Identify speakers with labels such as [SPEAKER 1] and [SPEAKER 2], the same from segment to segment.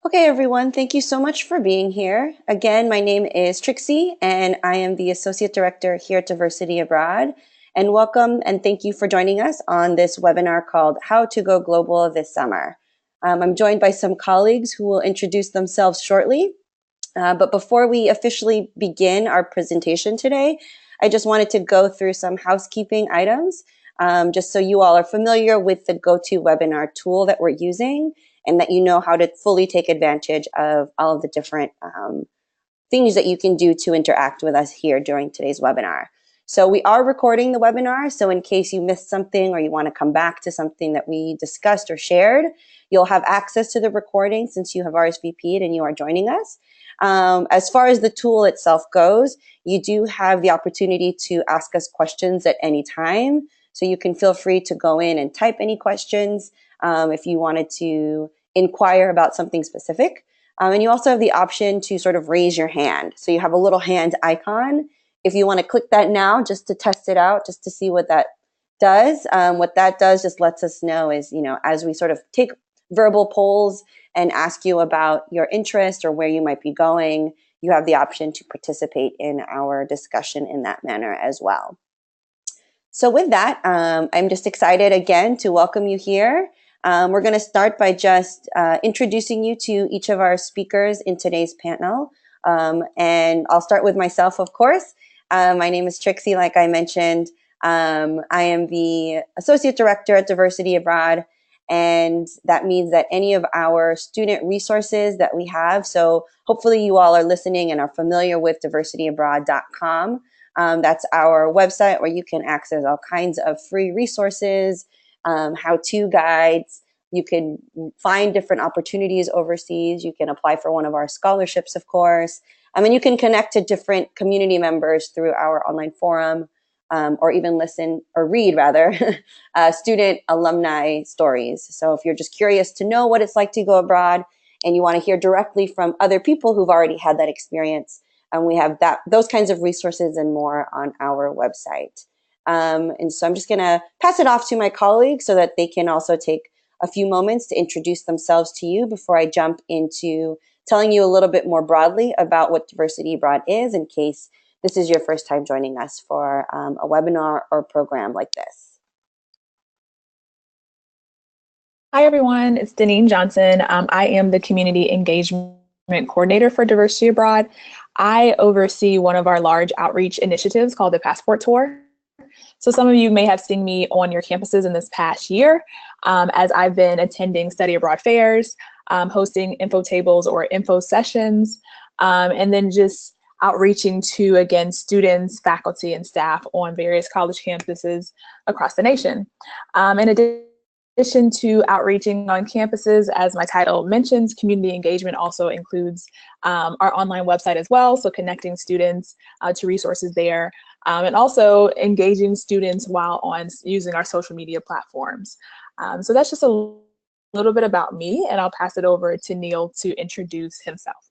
[SPEAKER 1] Okay, everyone, thank you so much for being here. Again, my name is Trixie, and I am the Associate Director here at Diversity Abroad. And welcome and thank you for joining us on this webinar called How to Go Global this summer. I'm joined by some colleagues who will introduce themselves shortly. But before we officially begin our presentation today, I just wanted to go through some housekeeping items, just so you all are familiar with the GoToWebinar tool that we're using and that you know how to fully take advantage of all of the different things that you can do to interact with us here during today's webinar. So we are recording the webinar, so in case you missed something or you want to come back to something that we discussed or shared, you'll have access to the recording since you have RSVP'd and you are joining us. As far as the tool itself goes, you do have the opportunity to ask us questions at any time. So you can feel free to go in and type any questions if you wanted to inquire about something specific. And you also have the option to sort of raise your hand. So you have a little hand icon. If you want to click that now just to test it out, just to see what that does, just lets us know is, as we sort of take verbal polls and ask you about your interest or where you might be going, you have the option to participate in our discussion in that manner as well. So with that, I'm just excited again to welcome you here. We're going to start by just introducing you to each of our speakers in today's panel. And I'll start with myself, of course. My name is Trixie, like I mentioned. I am the Associate Director at Diversity Abroad. And that means that any of our student resources that we have, so hopefully you all are listening and are familiar with diversityabroad.com. That's our website where you can access all kinds of free resources, how-to guides. You can find different opportunities overseas. You can apply for one of our scholarships, of course. And you can connect to different community members through our online forum, or even listen or read, rather, student alumni stories. So if you're just curious to know what it's like to go abroad and you want to hear directly from other people who've already had that experience, we have those kinds of resources and more on our website. And so I'm just going to pass it off to my colleagues so that they can also take a few moments to introduce themselves to you before I jump into telling you a little bit more broadly about what Diversity Abroad is, in case this is your first time joining us for a webinar or program like this.
[SPEAKER 2] Hi, everyone. It's Deneen Johnson. I am the Community Engagement Coordinator for Diversity Abroad. I oversee one of our large outreach initiatives called the Passport Tour. So some of you may have seen me on your campuses in this past year, as I've been attending study abroad fairs, hosting info tables or info sessions, and then just outreaching to, again, students, faculty, and staff on various college campuses across the nation. In addition to outreaching on campuses, as my title mentions, community engagement also includes our online website as well, so connecting students to resources there, and also engaging students while using our social media platforms. So that's just a little bit about me, and I'll pass it over to Neil to introduce himself.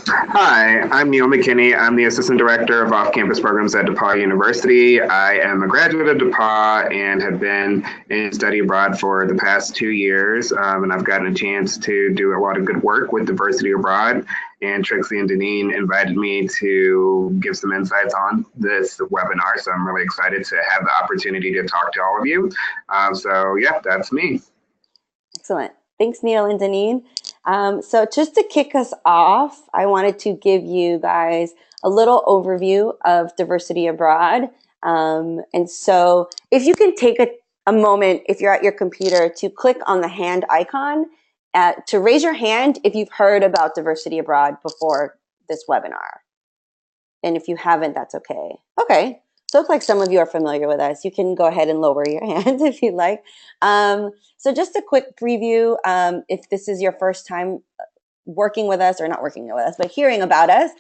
[SPEAKER 3] Hi, I'm Neil McKinney. I'm the Assistant Director of Off-Campus Programs at DePauw University. I am a graduate of DePauw and have been in study abroad for the past 2 years, and I've gotten a chance to do a lot of good work with Diversity Abroad, and Trixie and Deneen invited me to give some insights on this webinar, so I'm really excited to have the opportunity to talk to all of you. So yeah, that's me.
[SPEAKER 1] Excellent. Thanks, Neil and Deneen. So just to kick us off, I wanted to give you guys a little overview of Diversity Abroad. And so if you can take a moment, if you're at your computer, to click on the hand icon, to raise your hand if you've heard about Diversity Abroad before this webinar. And if you haven't, that's okay. Okay. So it looks like some of you are familiar with us. You can go ahead and lower your hand if you'd like. So just a quick preview, if this is your first time working with us, or not working with us, but hearing about us,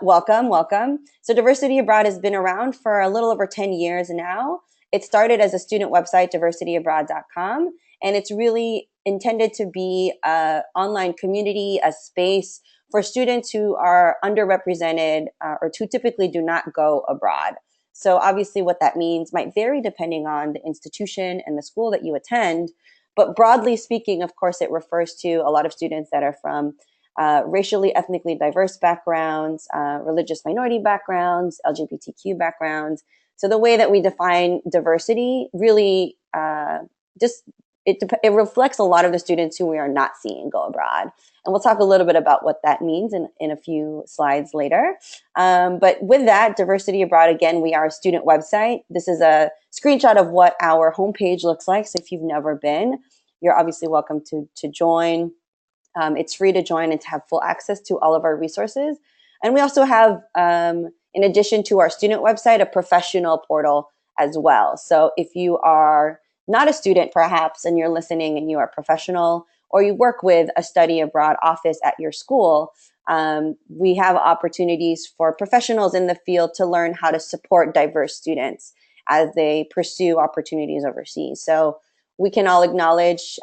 [SPEAKER 1] welcome, welcome. So Diversity Abroad has been around for a little over 10 years now. It started as a student website, diversityabroad.com, and it's really intended to be an online community, a space for students who are underrepresented or who typically do not go abroad. So obviously what that means might vary depending on the institution and the school that you attend, But broadly speaking, of course, it refers to a lot of students that are from racially, ethnically diverse backgrounds, religious minority backgrounds, LGBTQ backgrounds. So the way that we define diversity really it reflects a lot of the students who we are not seeing go abroad. And we'll talk a little bit about what that means in a few slides later. But with that, Diversity Abroad, again, we are a student website. This is a screenshot of what our homepage looks like. So if you've never been, you're obviously welcome to join. It's free to join and to have full access to all of our resources. And we also have, in addition to our student website, a professional portal as well. So if you are not a student perhaps and you're listening and you are a professional or you work with a study abroad office at your school, we have opportunities for professionals in the field to learn how to support diverse students as they pursue opportunities overseas. So we can all acknowledge,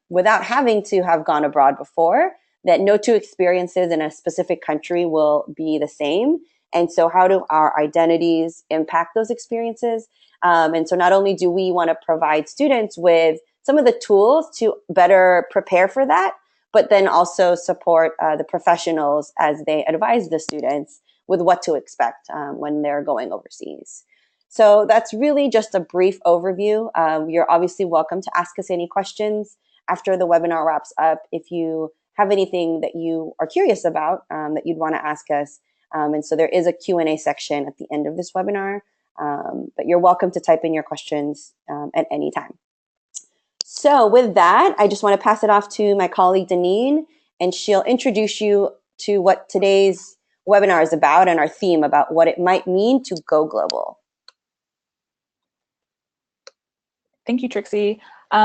[SPEAKER 1] without having to have gone abroad before, that no two experiences in a specific country will be the same. And so how do our identities impact those experiences? And so not only do we want to provide students with some of the tools to better prepare for that, but then also support the professionals as they advise the students with what to expect when they're going overseas. So that's really just a brief overview. You're obviously welcome to ask us any questions after the webinar wraps up. If you have anything that you are curious about that you'd want to ask us. And so there is a Q&A section at the end of this webinar, but you're welcome to type in your questions at any time. So with that, I just want to pass it off to my colleague, Deneen, and she'll introduce you to what today's webinar is about and our theme about what it might mean to go global.
[SPEAKER 2] Thank you, Trixie.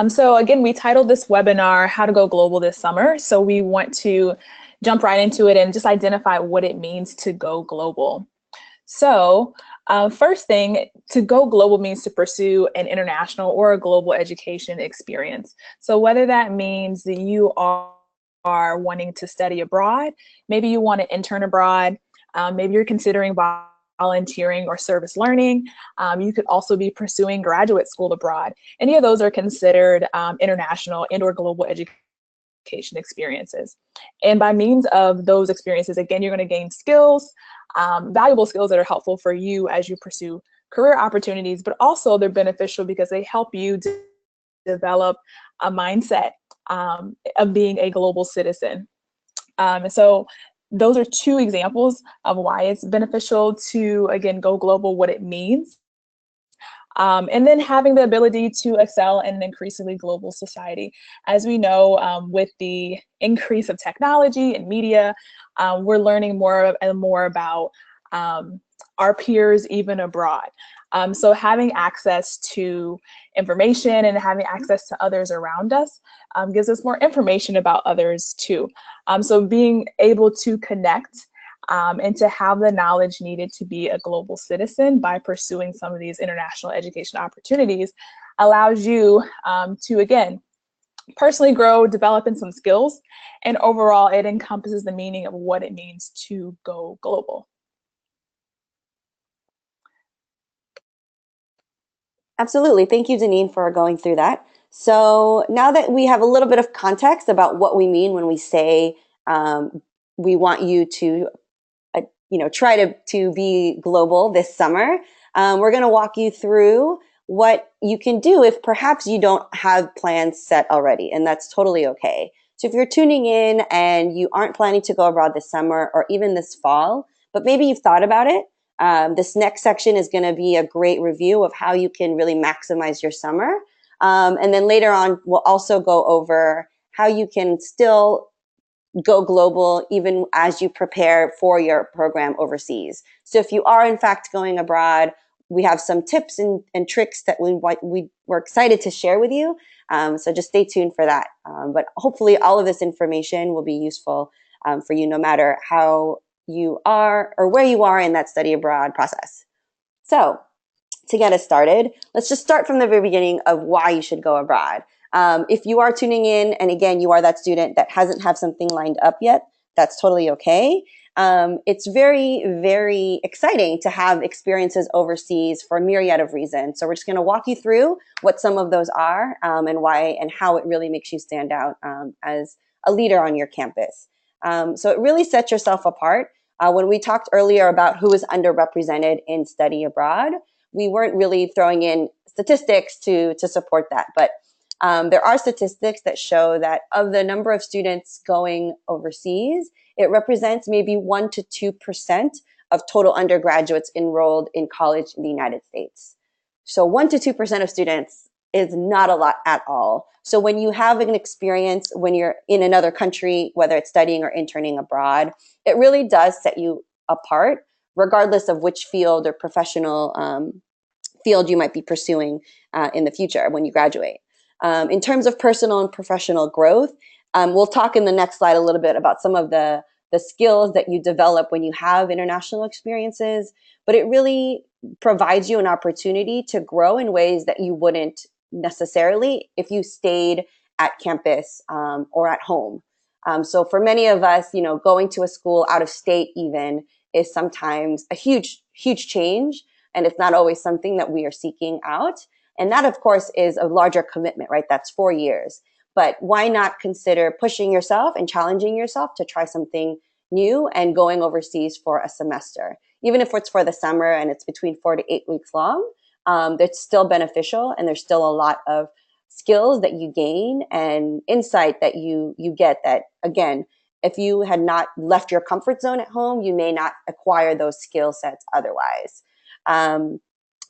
[SPEAKER 2] So again, we titled this webinar, How to Go Global This Summer. So we want to jump right into it and just identify what it means to go global. So first thing, to go global means to pursue an international or a global education experience. So whether that means that you are wanting to study abroad, maybe you want to intern abroad, maybe you're considering volunteering or service learning. You could also be pursuing graduate school abroad. Any of those are considered international and or global education experiences. And by means of those experiences, again, you're going to gain skills, valuable skills that are helpful for you as you pursue career opportunities, but also they're beneficial because they help you to develop a mindset of being a global citizen. So those are two examples of why it's beneficial to, again, go global, what it means. And then having the ability to excel in an increasingly global society. As we know, with the increase of technology and media, we're learning more and more about our peers even abroad. So having access to information and having access to others around us gives us more information about others too. So being able to connect and to have the knowledge needed to be a global citizen by pursuing some of these international education opportunities allows you to, again, personally grow, develop in some skills, and overall it encompasses the meaning of what it means to go global.
[SPEAKER 1] Absolutely. Thank you, Deneen, for going through that. So now that we have a little bit of context about what we mean when we say we want you to try to be global this summer, we're going to walk you through what you can do if perhaps you don't have plans set already, and that's totally okay. So if you're tuning in and you aren't planning to go abroad this summer or even this fall, but maybe you've thought about it, this next section is going to be a great review of how you can really maximize your summer. And then later on, we'll also go over how you can still go global even as you prepare for your program overseas. So if you are in fact going abroad, we have some tips and tricks that we're excited to share with you. So just stay tuned for that. But hopefully all of this information will be useful for you no matter how you are or where you are in that study abroad process. So to get us started, let's just start from the very beginning of why you should go abroad. If you are tuning in, and again, you are that student that hasn't have something lined up yet, that's totally okay. it's very, very exciting to have experiences overseas for a myriad of reasons. So we're just going to walk you through what some of those are, and why and how it really makes you stand out as a leader on your campus. So it really sets yourself apart. When we talked earlier about who is underrepresented in study abroad, we weren't really throwing in statistics to support that, but there are statistics that show that of the number of students going overseas, it represents maybe 1 to 2% of total undergraduates enrolled in college in the United States. So 1 to 2% of students is not a lot at all. So when you have an experience when you're in another country, whether it's studying or interning abroad, it really does set you apart, regardless of which field or professional field you might be pursuing in the future when you graduate. In terms of personal and professional growth, we'll talk in the next slide a little bit about some of the skills that you develop when you have international experiences, but it really provides you an opportunity to grow in ways that you wouldn't necessarily if you stayed at campus or at home. So for many of us, going to a school out of state even is sometimes a huge, huge change, and it's not always something that we are seeking out. And that, of course, is a larger commitment, right? That's 4 years. But why not consider pushing yourself and challenging yourself to try something new and going overseas for a semester? Even if it's for the summer and it's between 4 to 8 weeks long, it's still beneficial, and there's still a lot of skills that you gain and insight that you get that, again, if you had not left your comfort zone at home, you may not acquire those skill sets otherwise.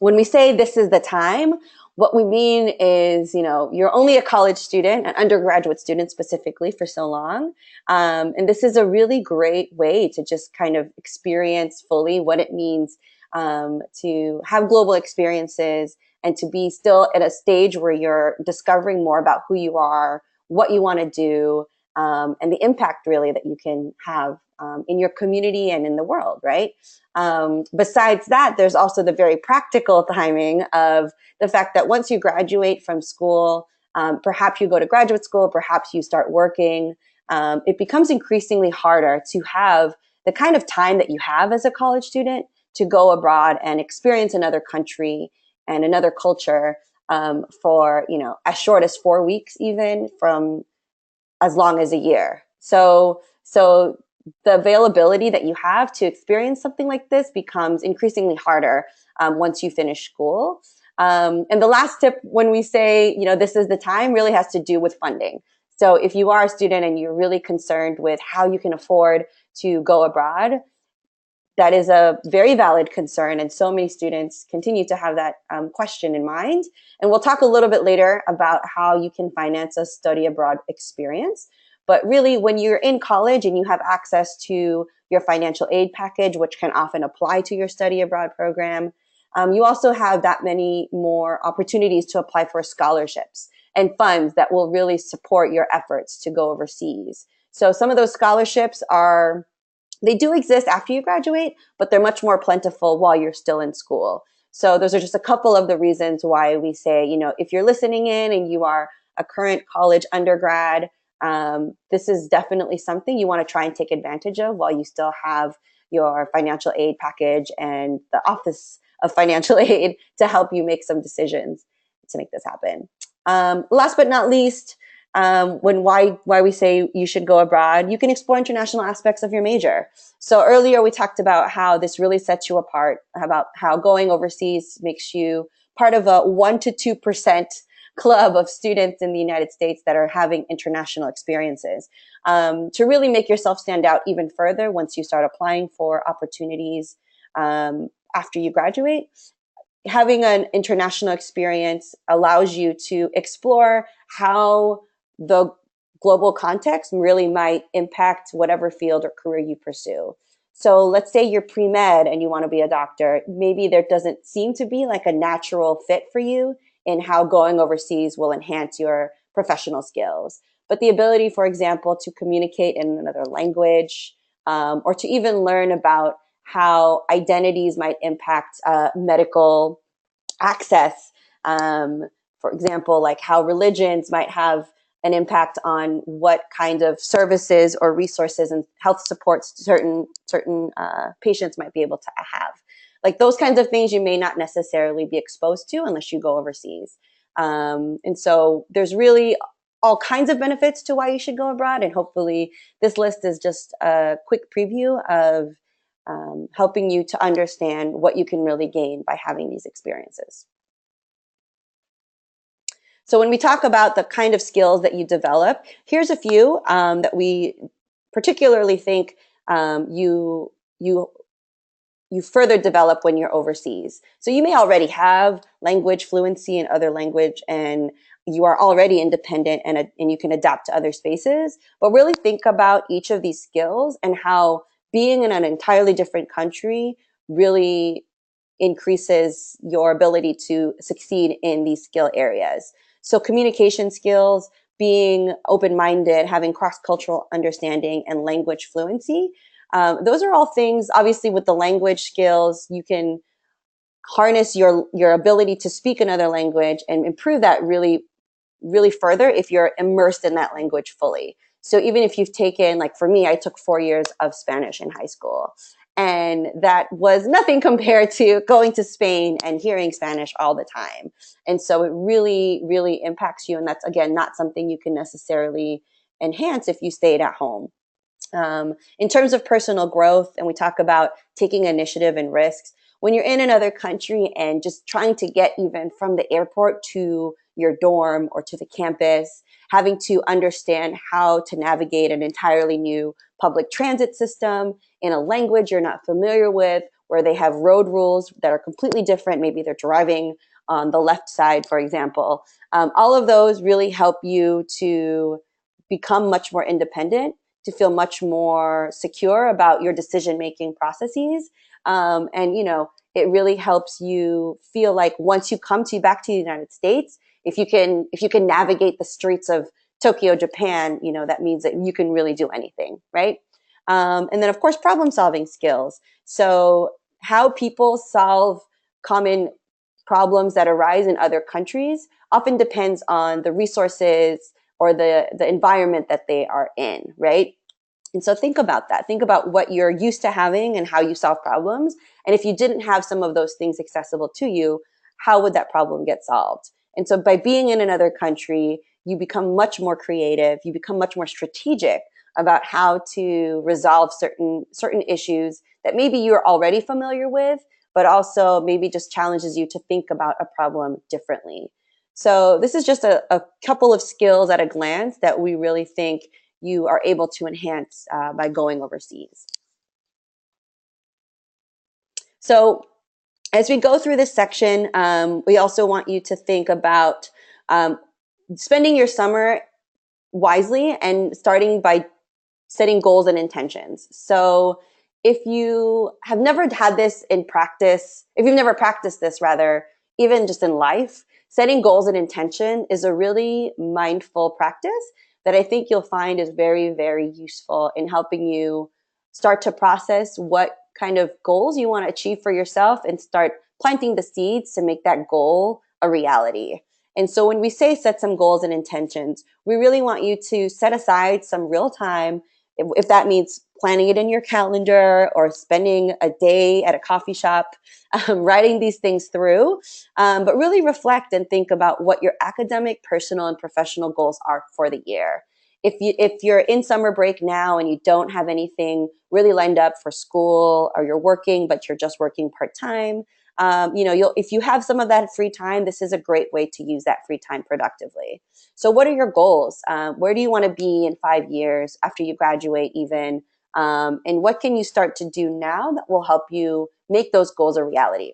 [SPEAKER 1] When we say this is the time, what we mean is, you're only a college student, an undergraduate student specifically, for so long. And this is a really great way to just kind of experience fully what it means to have global experiences and to be still at a stage where you're discovering more about who you are, what you want to do, and the impact really that you can have in your community and in the world, right? Besides that, there's also the very practical timing of the fact that once you graduate from school, perhaps you go to graduate school, perhaps you start working, it becomes increasingly harder to have the kind of time that you have as a college student to go abroad and experience another country and another culture for, as short as 4 weeks, even from as long as a year. So the availability that you have to experience something like this becomes increasingly harder once you finish school. And the last tip when we say, this is the time, really has to do with funding. So if you are a student and you're really concerned with how you can afford to go abroad, that is a very valid concern. And so many students continue to have that question in mind. And we'll talk a little bit later about how you can finance a study abroad experience. But really, when you're in college and you have access to your financial aid package, which can often apply to your study abroad program, you also have that many more opportunities to apply for scholarships and funds that will really support your efforts to go overseas. So some of those scholarships they do exist after you graduate, but they're much more plentiful while you're still in school. So those are just a couple of the reasons why we say, if you're listening in and you are a current college undergrad, this is definitely something you want to try and take advantage of while you still have your financial aid package and the Office of Financial Aid to help you make some decisions to make this happen. Last but not least, why we say you should go abroad, you can explore international aspects of your major. So earlier we talked about how this really sets you apart, about how going overseas makes you part of a 1 to 2% club of students in the United States that are having international experiences. To really make yourself stand out even further once you start applying for opportunities after you graduate, having an international experience allows you to explore how the global context really might impact whatever field or career you pursue. So let's say you're pre-med and you want to be a doctor. Maybe there doesn't seem to be like a natural fit for you in how going overseas will enhance your professional skills. But the ability, for example, to communicate in another language, or to even learn about how identities might impact medical access. For example, like how religions might have an impact on what kind of services or resources and health supports certain patients might be able to have. Like those kinds of things you may not necessarily be exposed to unless you go overseas. And so there's really all kinds of benefits to why you should go abroad. And hopefully this list is just a quick preview of helping you to understand what you can really gain by having these experiences. So when we talk about the kind of skills that you develop, here's a few that we particularly think you further develop when you're overseas. So you may already have language fluency in other language, and you are already independent and you can adapt to other spaces. But really think about each of these skills and how being in an entirely different country really increases your ability to succeed in these skill areas. So communication skills, being open-minded, having cross-cultural understanding, and language fluency. Those are all things, obviously with the language skills, you can harness your ability to speak another language and improve that really, really further if you're immersed in that language fully. So even if you've taken, like for me, I took 4 years of Spanish in high school. And that was nothing compared to going to Spain and hearing Spanish all the time. And so it really, really impacts you. And that's, again, not something you can necessarily enhance if you stayed at home. In terms of personal growth, and we talk about taking initiative and risks, when you're in another country and just trying to get even from the airport to your dorm or to the campus, having to understand how to navigate an entirely new public transit system in a language you're not familiar with, where they have road rules that are completely different. Maybe they're driving on the left side, for example. All of those really help you to become much more independent, to feel much more secure about your decision-making processes. And, you know, it really helps you feel like once you come back to the United States, if you can navigate the streets of Tokyo, Japan, you know, that means that you can really do anything, right? And then, of course, problem-solving skills. So how people solve common problems that arise in other countries often depends on the resources or the environment that they are in, right? And so think about that. Think about what you're used to having and how you solve problems. And if you didn't have some of those things accessible to you, how would that problem get solved? And so by being in another country, you become much more creative. You become much more strategic about how to resolve certain issues that maybe you're already familiar with, but also maybe just challenges you to think about a problem differently. So this is just a couple of skills at a glance that we really think you are able to enhance by going overseas. So as we go through this section, we also want you to think about spending your summer wisely and starting by setting goals and intentions. So if you have never had this in practice, if you've never practiced this rather, even just in life, setting goals and intention is a really mindful practice that I think you'll find is very, very useful in helping you start to process what kind of goals you want to achieve for yourself and start planting the seeds to make that goal a reality. And so when we say set some goals and intentions, we really want you to set aside some real time, if that means planning it in your calendar or spending a day at a coffee shop, writing these things through, but really reflect and think about what your academic, personal, and professional goals are for the year. If you're in summer break now and you don't have anything really lined up for school, or you're working, but you're just working part-time, if you have some of that free time, this is a great way to use that free time productively. So what are your goals? Where do you want to be in 5 years after you graduate even? And what can you start to do now that will help you make those goals a reality?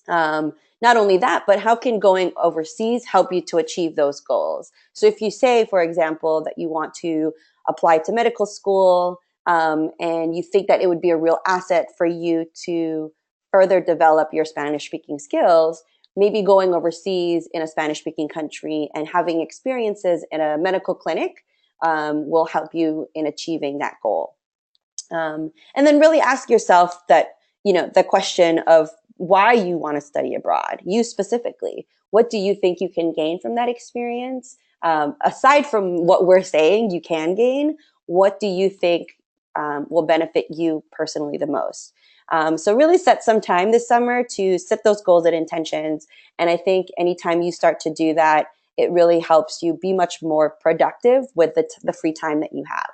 [SPEAKER 1] Not only that, but how can going overseas help you to achieve those goals? So if you say, for example, that you want to apply to medical school, and you think that it would be a real asset for you to further develop your Spanish-speaking skills, maybe going overseas in a Spanish-speaking country and having experiences in a medical clinic will help you in achieving that goal. And then really ask yourself the question of why you want to study abroad, you specifically. What do you think you can gain from that experience? aside from what we're saying you can gain, what do you think will benefit you personally the most? So really set some time this summer to set those goals and intentions. And I think anytime you start to do that, it really helps you be much more productive with the free time that you have.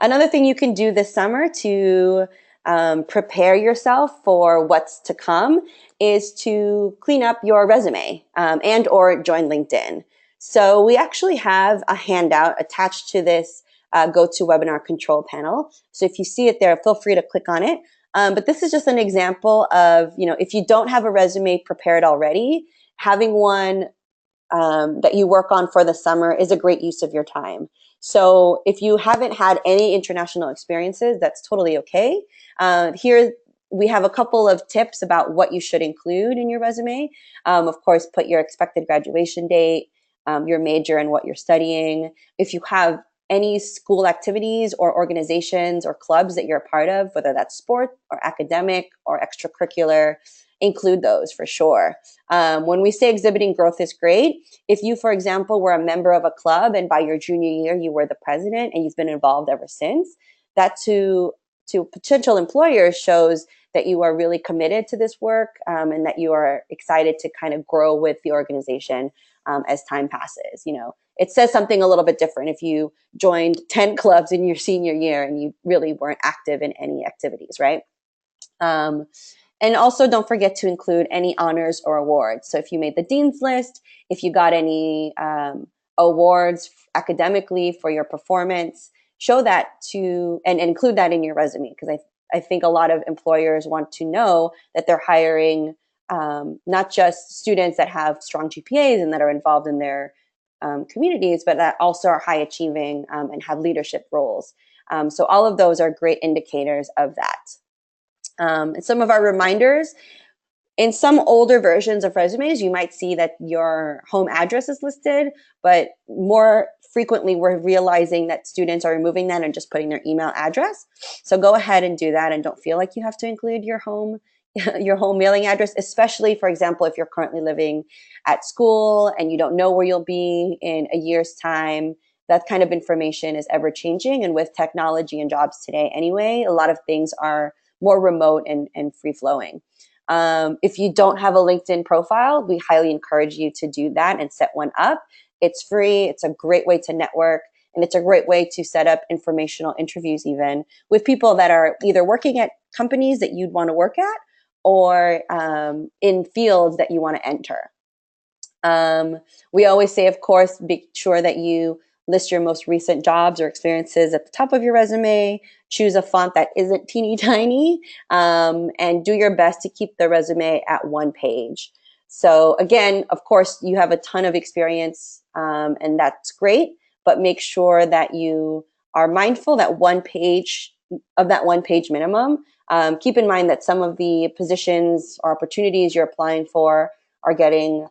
[SPEAKER 1] Another thing you can do this summer to prepare yourself for what's to come is to clean up your resume and or join LinkedIn. So we actually have a handout attached to this GoToWebinar control panel. So if you see it there, feel free to click on it. But this is just an example of, if you don't have a resume prepared already, having one that you work on for the summer is a great use of your time. So if you haven't had any international experiences, that's totally okay. Here we have a couple of tips about what you should include in your resume. Of course, put your expected graduation date, your major and what you're studying. If you have any school activities or organizations or clubs that you're a part of, whether that's sport or academic or extracurricular, include those for sure. When we say exhibiting growth is great, if you, for example, were a member of a club and by your junior year you were the president and you've been involved ever since, that to potential employers shows that you are really committed to this work and that you are excited to kind of grow with the organization as time passes. It says something a little bit different if you joined 10 clubs in your senior year and you really weren't active in any activities, right? And also don't forget to include any honors or awards. So if you made the dean's list, if you got any awards academically for your performance, show that and include that in your resume, because I think a lot of employers want to know that they're hiring not just students that have strong GPAs and that are involved in their communities, but that also are high achieving and have leadership roles. So all of those are great indicators of that. And some of our reminders, in some older versions of resumes, you might see that your home address is listed, but more frequently we're realizing that students are removing that and just putting their email address. So go ahead and do that and don't feel like you have to include your home mailing address, especially, for example, if you're currently living at school and you don't know where you'll be in a year's time. That kind of information is ever changing. And with technology and jobs today anyway, a lot of things are more remote and free flowing. If you don't have a LinkedIn profile, we highly encourage you to do that and set one up. It's free. It's a great way to network. And it's a great way to set up informational interviews even with people that are either working at companies that you'd want to work at or in fields that you want to enter. We always say, of course, be sure that you list your most recent jobs or experiences at the top of your resume. Choose a font that isn't teeny tiny, and do your best to keep the resume at one page. So again, of course, you have a ton of experience, and that's great, but make sure that you are mindful that one page minimum. Keep in mind that some of the positions or opportunities you're applying for are getting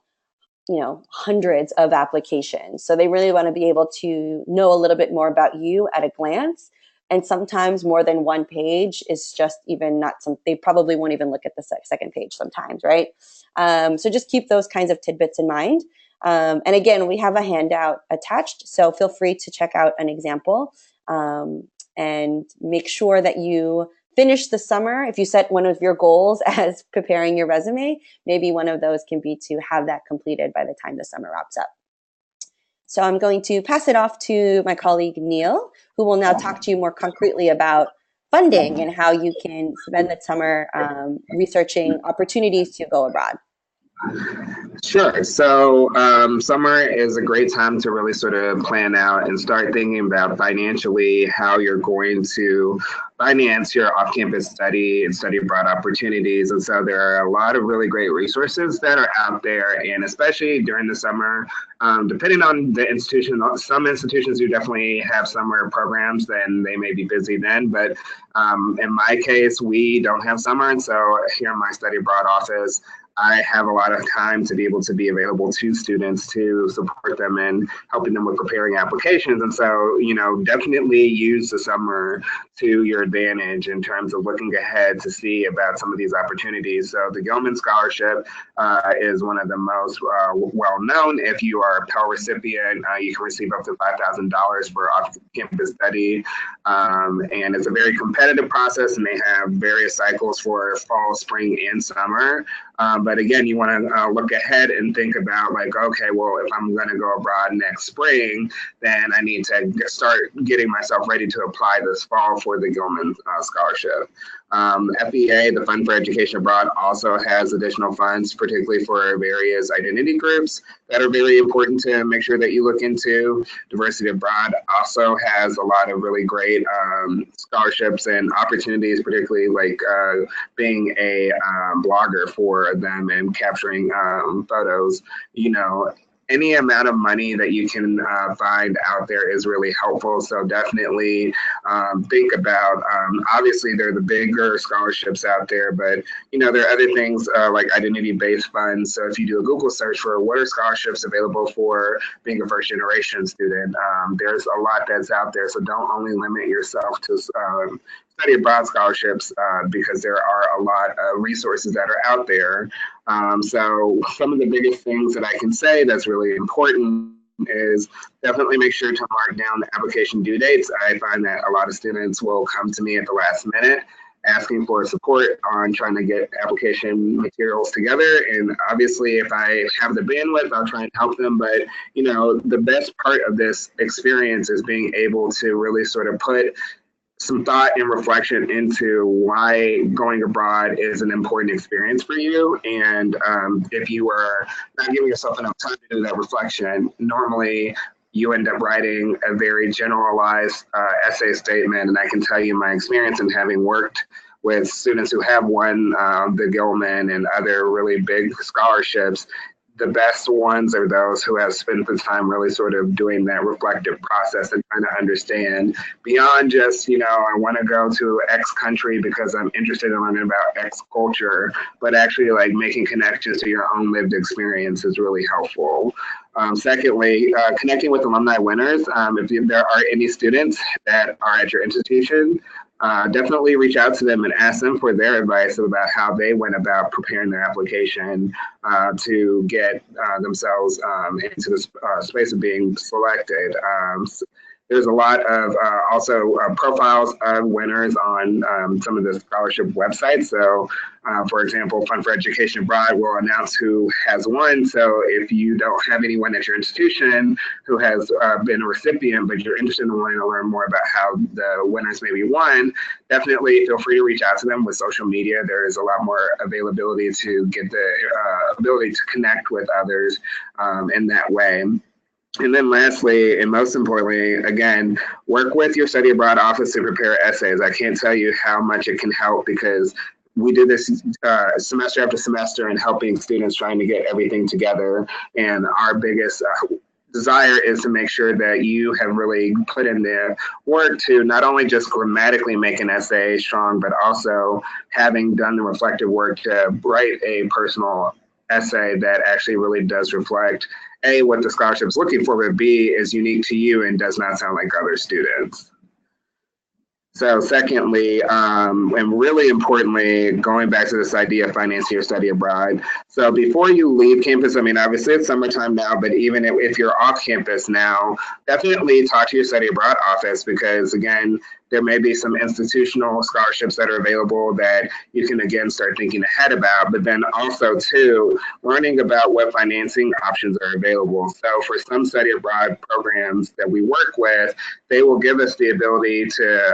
[SPEAKER 1] hundreds of applications. So they really want to be able to know a little bit more about you at a glance. And sometimes more than one page is just even not they probably won't even look at the second page sometimes, right? So just keep those kinds of tidbits in mind. And again, we have a handout attached, so feel free to check out an example and make sure that you finish the summer. If you set one of your goals as preparing your resume, maybe one of those can be to have that completed by the time the summer wraps up. So I'm going to pass it off to my colleague, Neil, who will now talk to you more concretely about funding and how you can spend the summer researching opportunities to go abroad.
[SPEAKER 3] Sure. So summer is a great time to really sort of plan out and start thinking about financially how you're going to finance your off-campus study and study abroad opportunities. And so there are a lot of really great resources that are out there, and especially during the summer, depending on the institution, some institutions do definitely have summer programs, then they may be busy then. But in my case, we don't have summer. And so here in my study abroad office, I have a lot of time to be able to be available to students to support them and helping them with preparing applications. And so, definitely use the summer to your advantage in terms of looking ahead to see about some of these opportunities. So the Gilman Scholarship is one of the most well-known. If you are a Pell recipient, you can receive up to $5,000 for off-campus study. And it's a very competitive process, and they have various cycles for fall, spring, and summer. But again, you want to look ahead and think about like, okay, well, if I'm going to go abroad next spring, then I need to start getting myself ready to apply this fall for the Gilman Scholarship. FEA, the Fund for Education Abroad, also has additional funds, particularly for various identity groups that are very important to make sure that you look into. Diversity Abroad also has a lot of really great scholarships and opportunities, particularly like being a blogger for them and capturing photos. Any amount of money that you can find out there is really helpful. So definitely think about, obviously there are the bigger scholarships out there, but there are other things like identity-based funds. So if you do a Google search for what are scholarships available for being a first generation student, there's a lot that's out there. So don't only limit yourself to study abroad scholarships because there are a lot of resources that are out there. So some of the biggest things that I can say that's really important is definitely make sure to mark down the application due dates. I find that a lot of students will come to me at the last minute asking for support on trying to get application materials together. And obviously, if I have the bandwidth, I'll try and help them. But, the best part of this experience is being able to really sort of put some thought and reflection into why going abroad is an important experience for you. And if you are not giving yourself enough time to do that reflection, normally you end up writing a very generalized essay statement. And I can tell you my experience in having worked with students who have won the Gilman and other really big scholarships, the best ones are those who have spent the time really sort of doing that reflective process and trying to understand beyond just, I want to go to X country because I'm interested in learning about X culture, but actually like making connections to your own lived experience is really helpful. Secondly, connecting with alumni winners. If there are any students that are at your institution, definitely reach out to them and ask them for their advice about how they went about preparing their application to get themselves into the space of being selected. There's a lot of also profiles of winners on some of the scholarship websites. So, for example, Fund for Education Abroad will announce who has won. So if you don't have anyone at your institution who has been a recipient, but you're interested in wanting to learn more about how the winners maybe won, definitely feel free to reach out to them with social media. There is a lot more availability to get the ability to connect with others in that way. And then lastly, and most importantly, again, work with your study abroad office to prepare essays. I can't tell you how much it can help because we do this semester after semester and helping students trying to get everything together. And our biggest desire is to make sure that you have really put in the work to not only just grammatically make an essay strong, but also having done the reflective work to write a personal essay that actually really does reflect A, what the scholarship is looking for, but B, is unique to you and does not sound like other students. So secondly, and really importantly, going back to this idea of financing your study abroad. So before you leave campus, I mean, obviously it's summertime now, but even if you're off campus now, definitely talk to your study abroad office because again, there may be some institutional scholarships that are available that you can again start thinking ahead about, but then also too, learning about what financing options are available. So for some study abroad programs that we work with, they will give us the ability to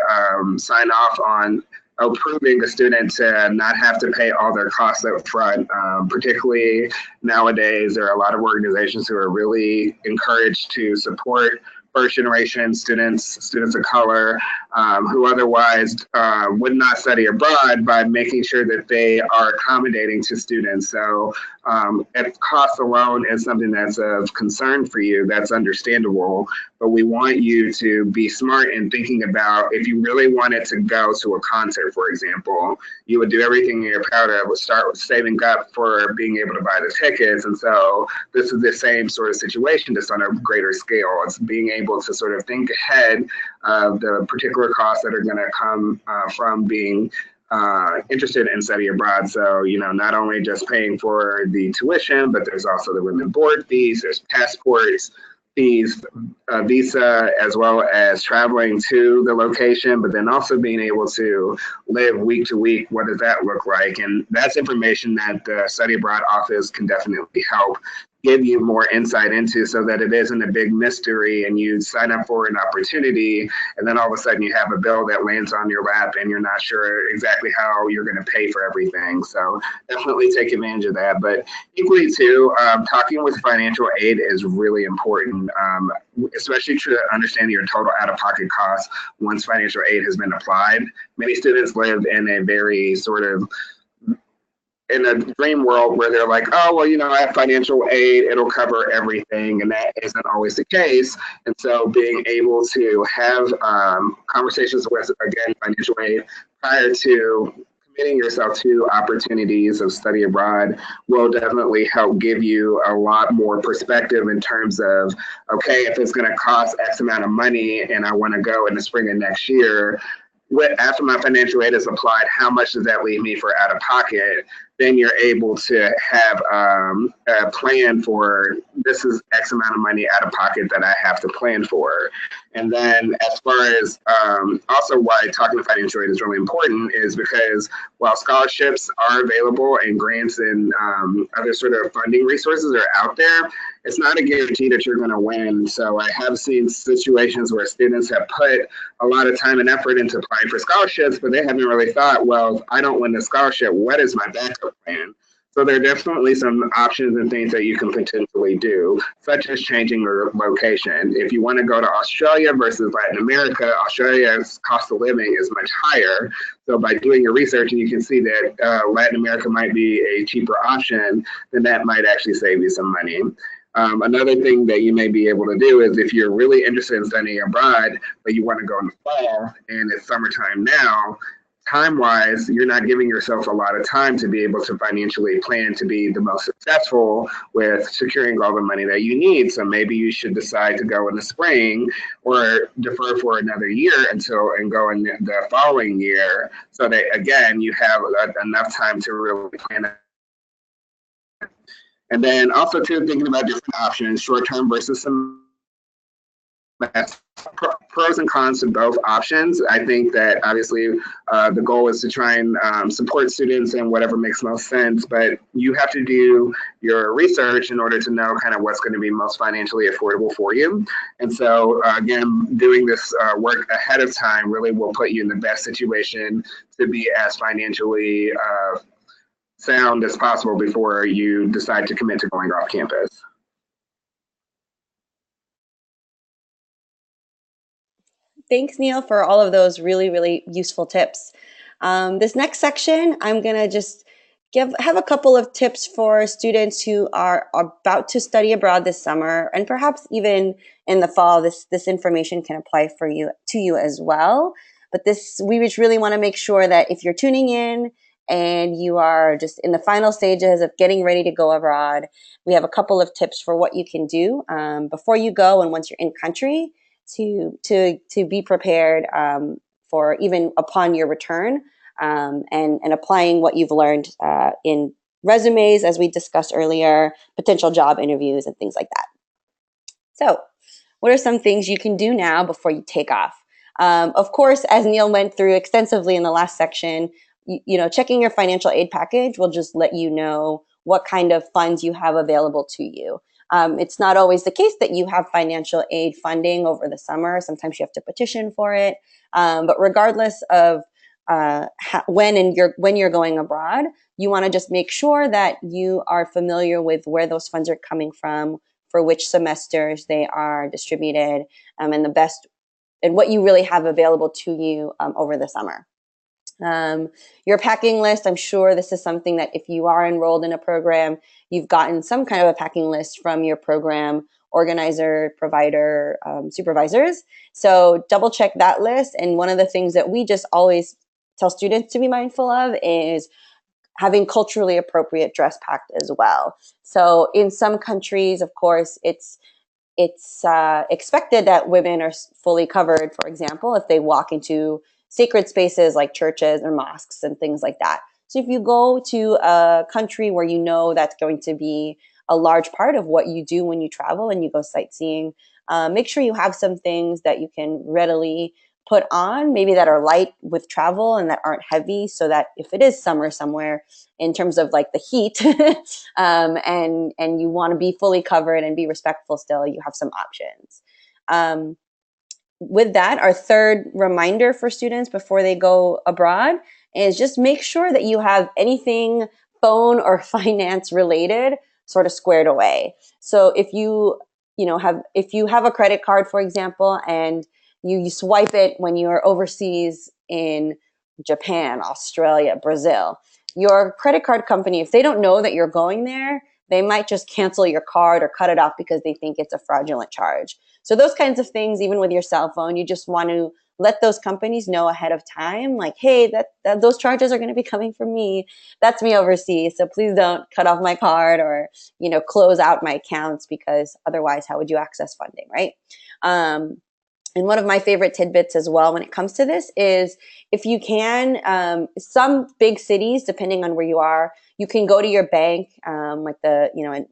[SPEAKER 3] sign off on approving a student to not have to pay all their costs up front. Particularly nowadays, there are a lot of organizations who are really encouraged to support first generation students of color, who otherwise would not study abroad, by making sure that they are accommodating to students. So if cost alone is something that's of concern for you, that's understandable. But we want you to be smart in thinking about, if you really wanted to go to a concert, for example, you would do everything in your power to start with saving up for being able to buy the tickets. And so this is the same sort of situation, just on a greater scale. It's being able to sort of think ahead of the particular costs that are going to come from being interested in study abroad. So, not only just paying for the tuition, but there's also the room and board fees, there's passports, fees, visa, as well as traveling to the location, but then also being able to live week to week. What does that look like? And that's information that the Study Abroad office can definitely help give you more insight into, so that it isn't a big mystery and you sign up for an opportunity and then all of a sudden you have a bill that lands on your lap and you're not sure exactly how you're going to pay for everything. So definitely take advantage of that. But equally too, talking with financial aid is really important, especially to understand your total out-of-pocket costs once financial aid has been applied. Many students live in a very sort of in a dream world where they're like, oh, well, I have financial aid, it'll cover everything. And that isn't always the case. And so being able to have conversations with, again, financial aid prior to committing yourself to opportunities of study abroad will definitely help give you a lot more perspective in terms of, okay, if it's going to cost X amount of money and I want to go in the spring of next year, after my financial aid is applied, how much does that leave me for out of pocket? Then you're able to have a plan for, this is X amount of money out of pocket that I have to plan for. And then as far as also why talking to financial aid is really important is because while scholarships are available and grants and other sort of funding resources are out there, it's not a guarantee that you're going to win. So I have seen situations where students have put a lot of time and effort into applying for scholarships, but they haven't really thought, well, if I don't win the scholarship, what is my backup plan? So there are definitely some options and things that you can potentially do, such as changing your location. If you want to go to Australia versus Latin America, Australia's cost of living is much higher. So by doing your research and you can see that Latin America might be a cheaper option, then that might actually save you some money. Another thing that you may be able to do is, if you're really interested in studying abroad, but you want to go in the fall and it's summertime now, time-wise, you're not giving yourself a lot of time to be able to financially plan to be the most successful with securing all the money that you need. So maybe you should decide to go in the spring or defer for another year and go in the following year, so that, again, you have enough time to really plan. And then also too, thinking about different options, short-term versus some pros and cons to both options. I think that obviously the goal is to try and support students in whatever makes most sense, but you have to do your research in order to know kind of what's going to be most financially affordable for you. And so again, doing this work ahead of time really will put you in the best situation to be as financially sound as possible before you decide to commit to going off campus.
[SPEAKER 1] Thanks, Neil, for all of those really, really useful tips. This next section, I'm going to just have a couple of tips for students who are about to study abroad this summer, and perhaps even in the fall. This information can apply to you as well. But we just really want to make sure that if you're tuning in and you are just in the final stages of getting ready to go abroad, we have a couple of tips for what you can do before you go and once you're in country to be prepared for even upon your return, and applying what you've learned in resumes, as we discussed earlier, potential job interviews and things like that. So what are some things you can do now before you take off? Of course, as Neil went through extensively in the last section, checking your financial aid package will just let you know what kind of funds you have available to you. It's not always the case that you have financial aid funding over the summer. Sometimes you have to petition for it. But regardless of when you're going abroad, you want to just make sure that you are familiar with where those funds are coming from for which semesters they are distributed, and the best and what you really have available to you over the summer. Your packing list, I'm sure this is something that if you are enrolled in a program, you've gotten some kind of a packing list from your program organizer, provider, supervisors. So double check that list. And one of the things that we just always tell students to be mindful of is having culturally appropriate dress packed as well. So in some countries, of course, it's expected that women are fully covered, for example, if they walk into sacred spaces like churches or mosques and things like that. So if you go to a country where you know that's going to be a large part of what you do when you travel and you go sightseeing, make sure you have some things that you can readily put on, maybe that are light with travel and that aren't heavy, so that if it is summer somewhere in terms of like the heat and you want to be fully covered and be respectful still, you have some options. With that, our third reminder for students before they go abroad is just make sure that you have anything phone or finance related sort of squared away. So if you have a credit card, for example, and you swipe it when you're overseas in Japan, Australia, Brazil, your credit card company, if they don't know that you're going there, they might just cancel your card or cut it off because they think it's a fraudulent charge. So those kinds of things, even with your cell phone, you just want to let those companies know ahead of time, like, hey, that those charges are going to be coming from me. That's me overseas. So please don't cut off my card or, close out my accounts, because otherwise, how would you access funding, right? And one of my favorite tidbits as well when it comes to this is, if you can, some big cities, depending on where you are, you can go to your bank, like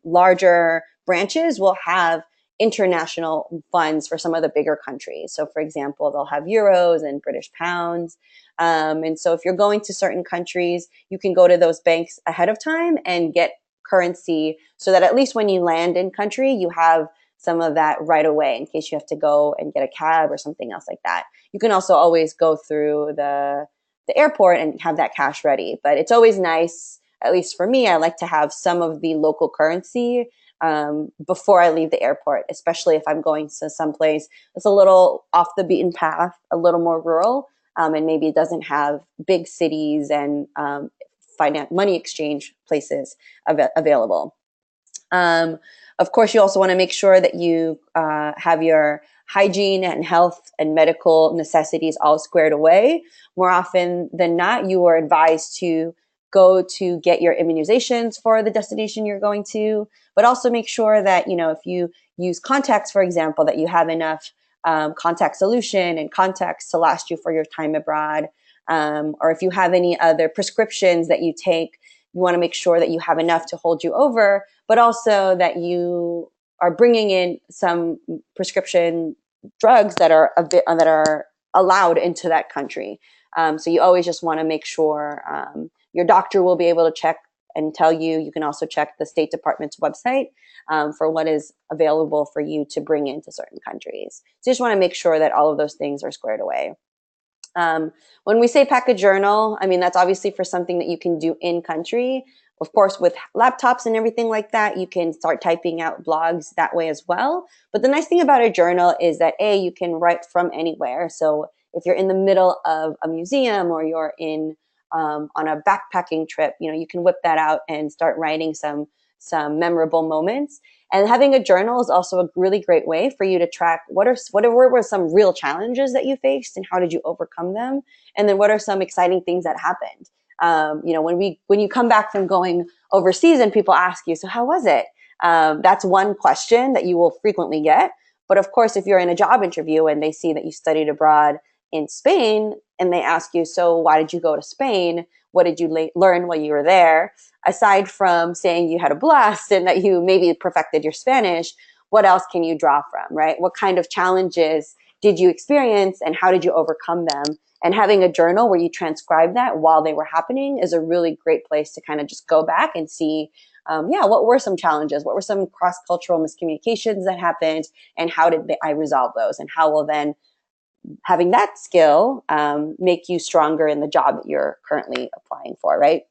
[SPEAKER 1] larger branches will have international funds for some of the bigger countries. So for example, they'll have euros and British pounds. And so if you're going to certain countries, you can go to those banks ahead of time and get currency, so that at least when you land in country, you have some of that right away in case you have to go and get a cab or something else like that. You can also always go through the airport and have that cash ready. But it's always nice, at least for me, I like to have some of the local currency before I leave the airport, especially if I'm going to someplace that's a little off the beaten path, a little more rural, and maybe it doesn't have big cities and money exchange places available. Of course, you also want to make sure that you have your hygiene and health and medical necessities all squared away. More often than not, you are advised to go to get your immunizations for the destination you're going to, but also make sure that, if you use contacts, for example, that you have enough contact solution and contacts to last you for your time abroad. Or if you have any other prescriptions that you take, you want to make sure that you have enough to hold you over, but also that you are bringing in some prescription drugs that are allowed into that country. So you always just want to make sure your doctor will be able to check and tell you. You can also check the State Department's website for what is available for you to bring into certain countries. So you just want to make sure that all of those things are squared away. When we say pack a journal, that's obviously for something that you can do in country. Of course, with laptops and everything like that, you can start typing out blogs that way as well. But the nice thing about a journal is that you can write from anywhere. So if you're in the middle of a museum or you're on a backpacking trip, you can whip that out and start writing some memorable moments. And having a journal is also a really great way for you to track what were some real challenges that you faced and how did you overcome them, and then what are some exciting things that happened. When you come back from going overseas and people ask you, so how was it? That's one question that you will frequently get. But of course, if you're in a job interview and they see that you studied abroad in Spain and they ask you, so why did you go to Spain? What did you learn while you were there? Aside from saying you had a blast and that you maybe perfected your Spanish, what else can you draw from, right? What kind of challenges did you experience and how did you overcome them? And having a journal where you transcribe that while they were happening is a really great place to kind of just go back and see, what were some challenges? What were some cross-cultural miscommunications that happened? And how did I resolve those? And how will then having that skill make you stronger in the job that you're currently applying for, right?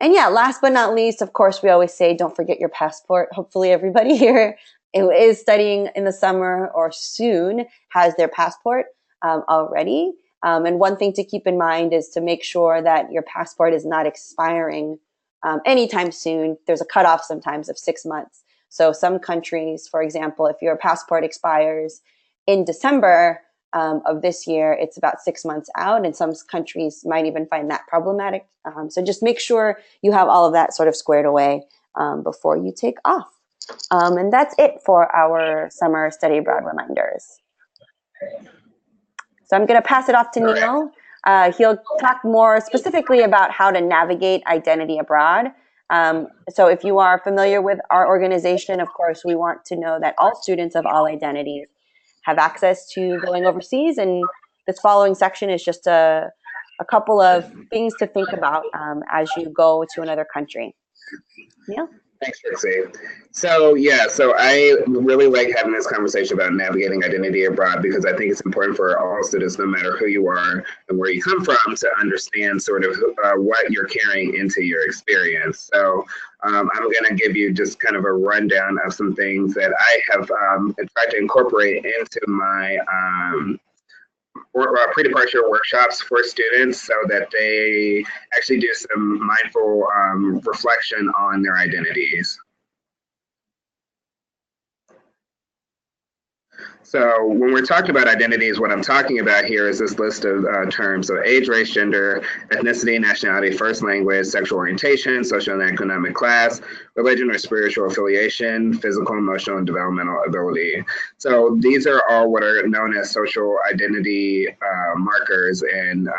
[SPEAKER 1] And yeah, last but not least, of course, we always say don't forget your passport. Hopefully everybody here who is studying in the summer or soon has their passport already. And one thing to keep in mind is to make sure that your passport is not expiring anytime soon. There's a cutoff sometimes of 6 months. So some countries, for example, if your passport expires in December of this year, it's about 6 months out, and some countries might even find that problematic. So just make sure you have all of that sort of squared away before you take off. And that's it for our summer study abroad reminders. So I'm going to pass it off to Neil. He'll talk more specifically about how to navigate identity abroad. So if you are familiar with our organization, of course, we want to know that all students of all identities have access to going overseas. And this following section is just a couple of things to think about as you go to another country. Neil?
[SPEAKER 3] Thanks, Trixie. So I really like having this conversation about navigating identity abroad because I think it's important for all students, no matter who you are and where you come from, to understand sort of what you're carrying into your experience. So I'm going to give you just kind of a rundown of some things that I have tried to incorporate into my pre-departure workshops for students so that they actually do some mindful reflection on their identities. So when we're talking about identities, what I'm talking about here is this list of terms. So age, race, gender, ethnicity, nationality, first language, sexual orientation, social and economic class, religion or spiritual affiliation, physical, emotional, and developmental ability. So these are all what are known as social identity markers, and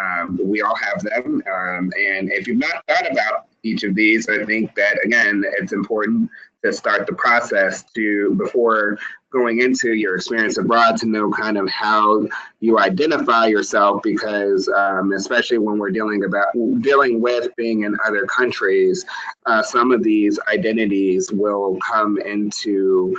[SPEAKER 3] we all have them. And if you've not thought about each of these, I think that, again, it's important to start the process before going into your experience abroad to know kind of how you identify yourself, because especially when we're dealing with being in other countries, some of these identities will come into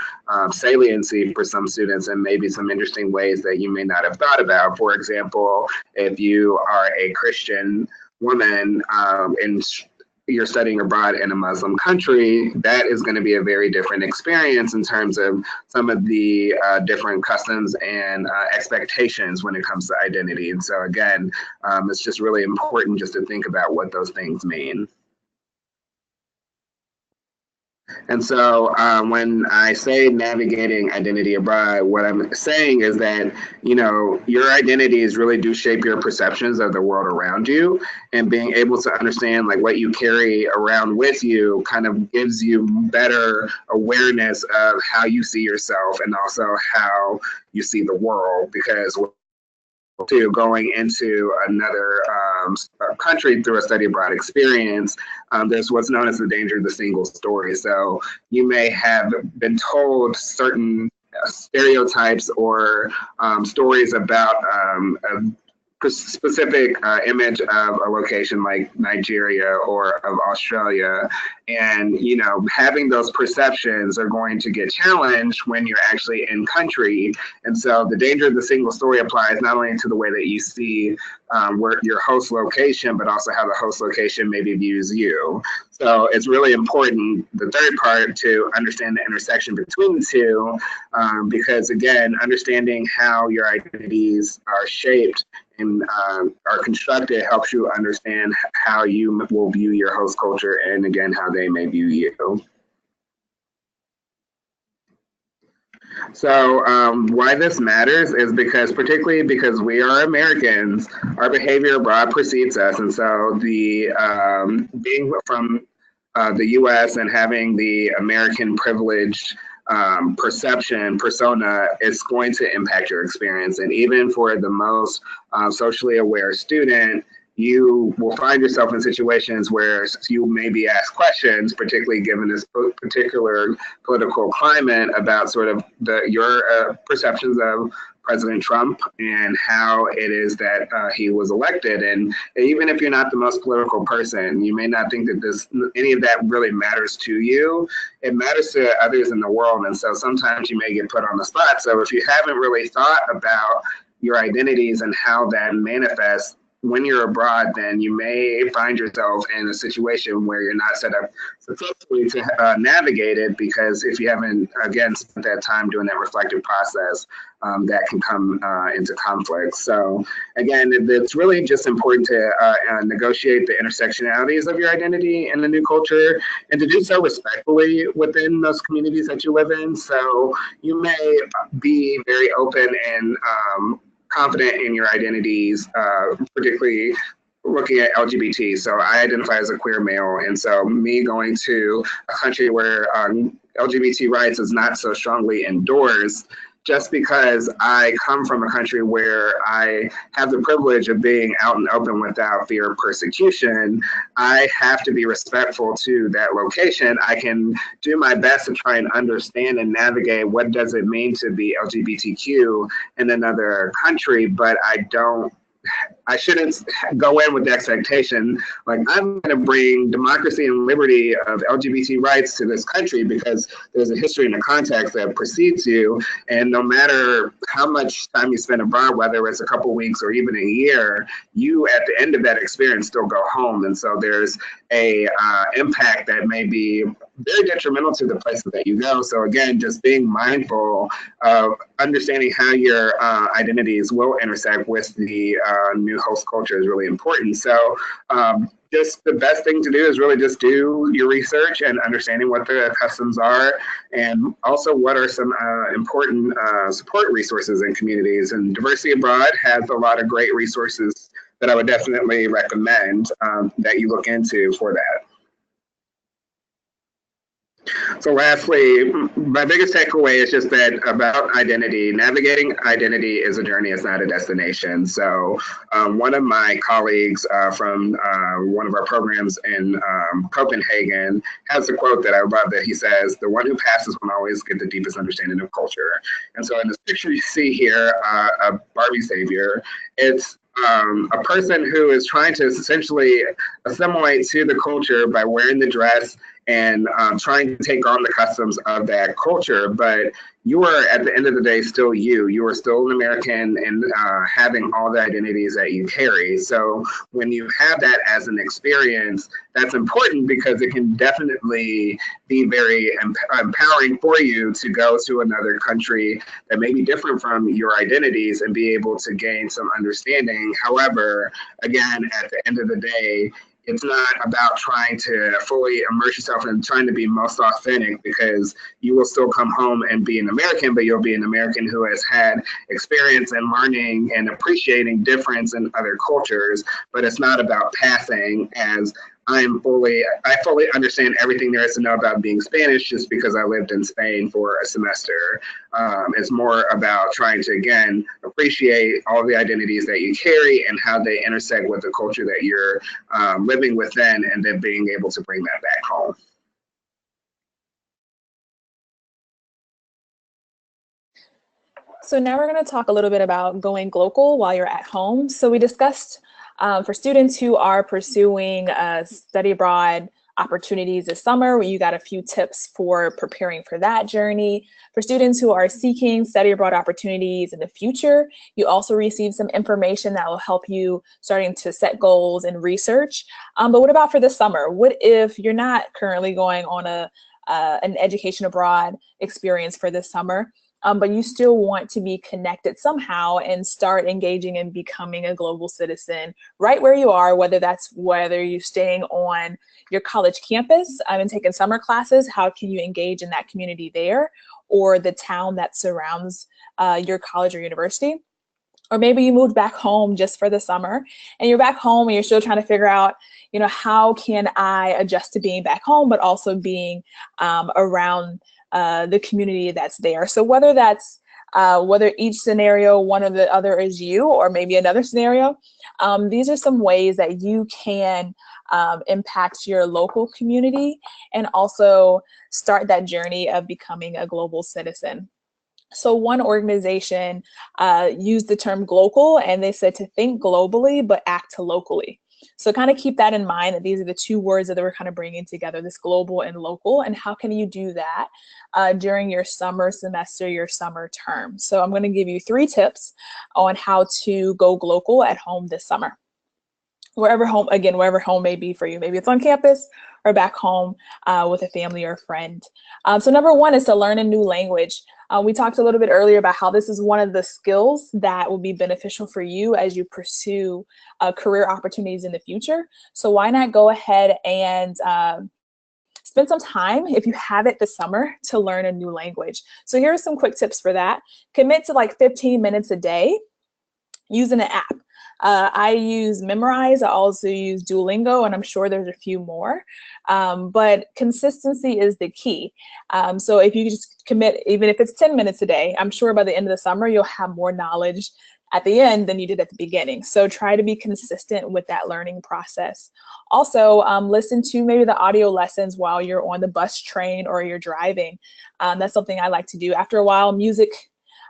[SPEAKER 3] saliency for some students, and maybe some interesting ways that you may not have thought about. For example, if you are a Christian woman and you're studying abroad in a Muslim country, that is going to be a very different experience in terms of some of the different customs and expectations when it comes to identity. And so again, it's just really important just to think about what those things mean. And so when I say navigating identity abroad, what I'm saying is that, your identities really do shape your perceptions of the world around you, and being able to understand like what you carry around with you kind of gives you better awareness of how you see yourself and also how you see the world, because to going into another country through a study abroad experience, there's what's known as the danger of the single story. So you may have been told certain stereotypes or stories about a specific image of a location like Nigeria or of Australia, and having those perceptions are going to get challenged when you're actually in country. And so the danger of the single story applies not only to the way that you see where your host location, but also how the host location maybe views you. So it's really important, the third part, to understand the intersection between the two, because again, understanding how your identities are shaped and are constructed helps you understand how you will view your host culture, and again, how they may view you. So why this matters is particularly because we are Americans, our behavior abroad precedes us. And so the being from the US and having the American privileged persona is going to impact your experience. And even for the most socially aware student, you will find yourself in situations where you may be asked questions, particularly given this particular political climate, about sort of your perceptions of President Trump and how it is that he was elected. And even if you're not the most political person, you may not think that any of that really matters to you. It matters to others in the world. And so sometimes you may get put on the spot. So if you haven't really thought about your identities and how that manifests when you're abroad, then you may find yourself in a situation where you're not set up successfully to navigate it, because if you haven't, again, spent that time doing that reflective process, that can come into conflict. So again, it's really just important to negotiate the intersectionalities of your identity in the new culture, and to do so respectfully within those communities that you live in. So you may be very open and confident in your identities, particularly looking at LGBT. So I identify as a queer male, and so me going to a country where LGBT rights is not so strongly endorsed, just because I come from a country where I have the privilege of being out and open without fear of persecution, I have to be respectful to that location. I can do my best to try and understand and navigate what does it mean to be LGBTQ in another country, but I shouldn't go in with the expectation, like, I'm going to bring democracy and liberty of LGBT rights to this country because there's a history and a context that precedes you. And no matter how much time you spend abroad, whether it's a couple weeks or even a year, you, at the end of that experience, still go home. And so there's a impact that may be very detrimental to the places that you go. So again, just being mindful of understanding how your identities will intersect with the new host culture is really important. So just the best thing to do is really just do your research and understanding what the customs are, and also what are some important support resources in communities. And Diversity Abroad has a lot of great resources that I would definitely recommend that you look into for that. So lastly, my biggest takeaway is just that about identity, navigating identity is a journey, it's not a destination. So one of my colleagues from one of our programs in Copenhagen has a quote that I love, that he says, "The one who passes will always get the deepest understanding of culture." And so in this picture you see here, a Barbie savior, it's a person who is trying to essentially assimilate to the culture by wearing the dress and trying to take on the customs of that culture. But you are, at the end of the day, still you. You are still an American, and having all the identities that you carry. So when you have that as an experience, that's important, because it can definitely be very empowering for you to go to another country that may be different from your identities and be able to gain some understanding. However, again, at the end of the day, it's not about trying to fully immerse yourself and trying to be most authentic, because you will still come home and be an American, but you'll be an American who has had experience and learning and appreciating difference in other cultures. But it's not about passing as I fully understand everything there is to know about being Spanish just because I lived in Spain for a semester. It's more about trying to, again, appreciate all the identities that you carry and how they intersect with the culture that you're living within, and then being able to bring that back home.
[SPEAKER 2] So now we're going to talk a little bit about going global while you're at home. So we discussed for students who are pursuing study abroad opportunities this summer, you got a few tips for preparing for that journey. For students who are seeking study abroad opportunities in the future, you also receive some information that will help you starting to set goals and research. But what about for the summer? What if you're not currently going on an education abroad experience for this summer? But you still want to be connected somehow and start engaging in becoming a global citizen right where you are, whether you're staying on your college campus and taking summer classes, how can you engage in that community there, or the town that surrounds your college or university? Or maybe you moved back home just for the summer and you're back home and you're still trying to figure out, how can I adjust to being back home, but also being around the community that's there. So whether that's whether each scenario, one or the other is you, or maybe another scenario, these are some ways that you can impact your local community and also start that journey of becoming a global citizen. So one organization used the term global, and they said to think globally, but act locally. So kind of keep that in mind, that these are the two words that we're kind of bringing together, this global and local, and how can you do that during your summer semester, your summer term. So I'm going to give you 3 tips on how to go global at home this summer. wherever home may be for you. Maybe it's on campus or back home with a family or a friend. So number one is to learn a new language. We talked a little bit earlier about how this is one of the skills that will be beneficial for you as you pursue career opportunities in the future. So why not go ahead and spend some time, if you have it this summer, to learn a new language. So here are some quick tips for that. Commit to like 15 minutes a day using an app. I use Memrise. I also use Duolingo, and I'm sure there's a few more. But consistency is the key. So if you just commit, even if it's 10 minutes a day, I'm sure by the end of the summer, you'll have more knowledge at the end than you did at the beginning. So try to be consistent with that learning process. Also, listen to maybe the audio lessons while you're on the bus, train, or you're driving. That's something I like to do. After a while, music,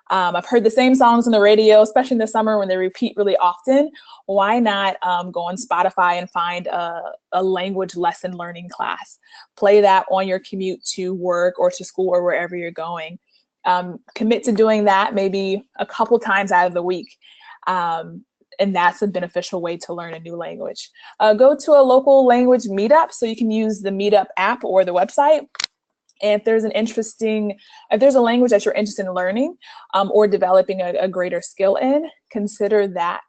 [SPEAKER 2] I've heard the same songs on the radio, especially in the summer when they repeat really often. Why not go on Spotify and find a language lesson learning class? Play that on your commute to work or to school or wherever you're going. Commit to doing that maybe a couple times out of the week. And that's a beneficial way to learn a new language. Go to a local language meetup, so you can use the Meetup app or the website. And if there's a language that you're interested in learning or developing a greater skill in, consider that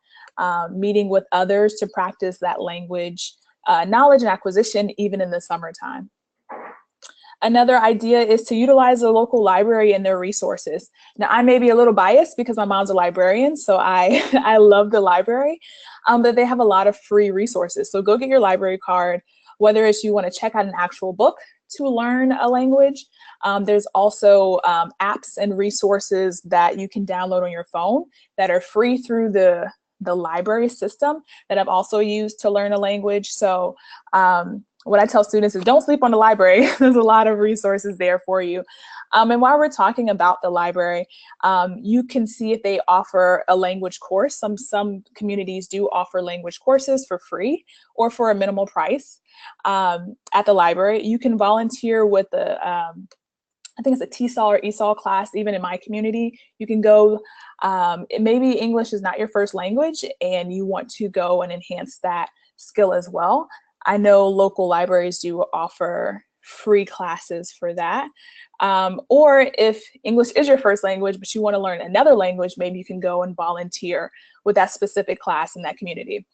[SPEAKER 2] meeting with others to practice that language knowledge and acquisition even in the summertime. Another idea is to utilize the local library and their resources. Now, I may be a little biased because my mom's a librarian, so I love the library, but they have a lot of free resources. So go get your library card, whether it's you want to check out an actual book to learn a language. There's also apps and resources that you can download on your phone that are free through the library system that I've also used to learn a language. So what I tell students is don't sleep on the library. There's a lot of resources there for you. And while we're talking about the library, you can see if they offer a language course. Some communities do offer language courses for free or for a minimal price at the library. You can volunteer with I think it's a TESOL or ESOL class, even in my community. You can go, maybe English is not your first language and you want to go and enhance that skill as well. I know local libraries do offer free classes for that. Or if English is your first language, but you want to learn another language, maybe you can go and volunteer with that specific class in that community.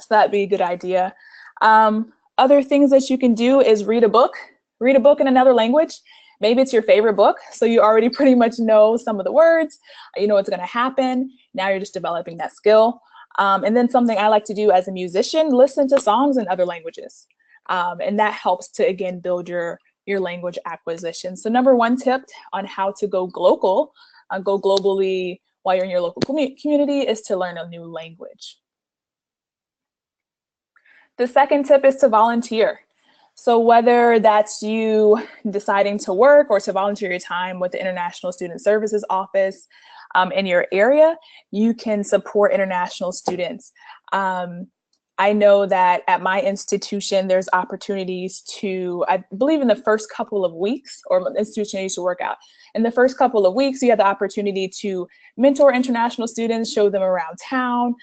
[SPEAKER 2] So that'd be a good idea. Other things that you can do is read a book in another language. Maybe it's your favorite book, so you already pretty much know some of the words, you know what's going to happen. Now you're just developing that skill. And then something I like to do as a musician, listen to songs in other languages. And that helps to, again, build your language acquisition. So number one tip on how to go globally while you're in your local community is to learn a new language. The second tip is to volunteer. So whether that's you deciding to work or to volunteer your time with the International Student Services Office in your area, you can support international students. I know that at my institution, there's opportunities to, I believe in the first couple of weeks, or institution I used to work out, in the first couple of weeks, you have the opportunity to mentor international students, show them around town,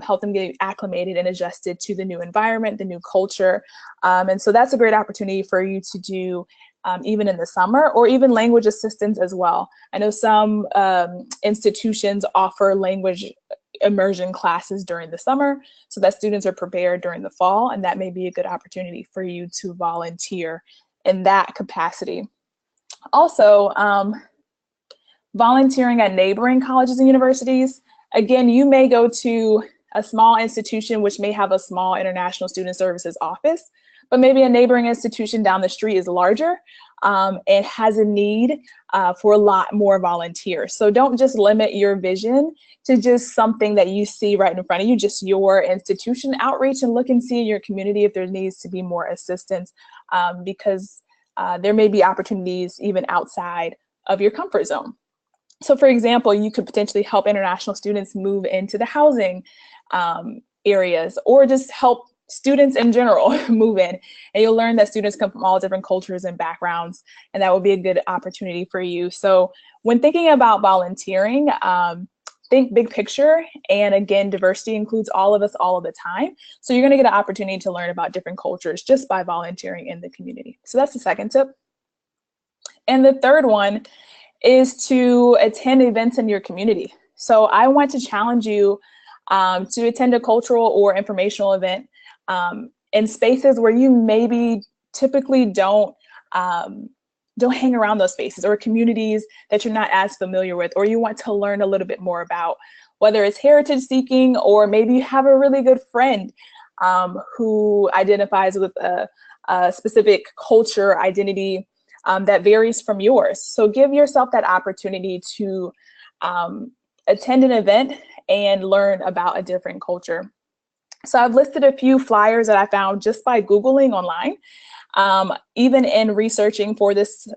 [SPEAKER 2] help them get acclimated and adjusted to the new environment, the new culture. And so that's a great opportunity for you to do even in the summer, or even language assistance as well. I know some institutions offer language immersion classes during the summer so that students are prepared during the fall, and that may be a good opportunity for you to volunteer in that capacity. Also, volunteering at neighboring colleges and universities. Again, you may go to a small institution which may have a small international student services office, but maybe a neighboring institution down the street is larger and has a need for a lot more volunteers. So don't just limit your vision to just something that you see right in front of you, just your institution. Outreach and look and see in your community if there needs to be more assistance, because there may be opportunities even outside of your comfort zone. So for example, you could potentially help international students move into the housing areas, or just help students in general move in. And you'll learn that students come from all different cultures and backgrounds, and that would be a good opportunity for you. So when thinking about volunteering, think big picture. And again, diversity includes all of us all of the time. So you're going to get an opportunity to learn about different cultures just by volunteering in the community. So that's the second tip. And the third one is to attend events in your community. So I want to challenge you to attend a cultural or informational event in spaces where you maybe typically don't hang around those spaces, or communities that you're not as familiar with, or you want to learn a little bit more about, whether it's heritage seeking, or maybe you have a really good friend who identifies with a specific culture identity that varies from yours. So give yourself that opportunity to attend an event and learn about a different culture. So I've listed a few flyers that I found just by Googling online. Even in researching for this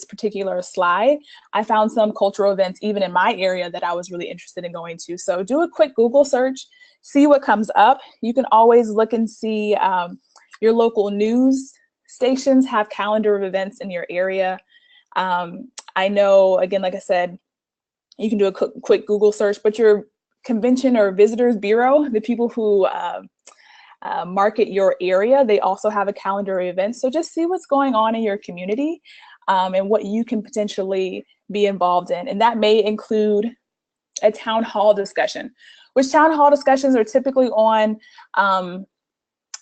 [SPEAKER 2] particular slide, I found some cultural events even in my area that I was really interested in going to. So do a quick Google search, see what comes up. You can always look and see your local news stations have calendar of events in your area. I know, again, like I said, you can do a quick Google search, but your convention or visitors bureau, the people who market your area, they also have a calendar of events. So just see what's going on in your community and what you can potentially be involved in. And that may include a town hall discussion, which town hall discussions are typically on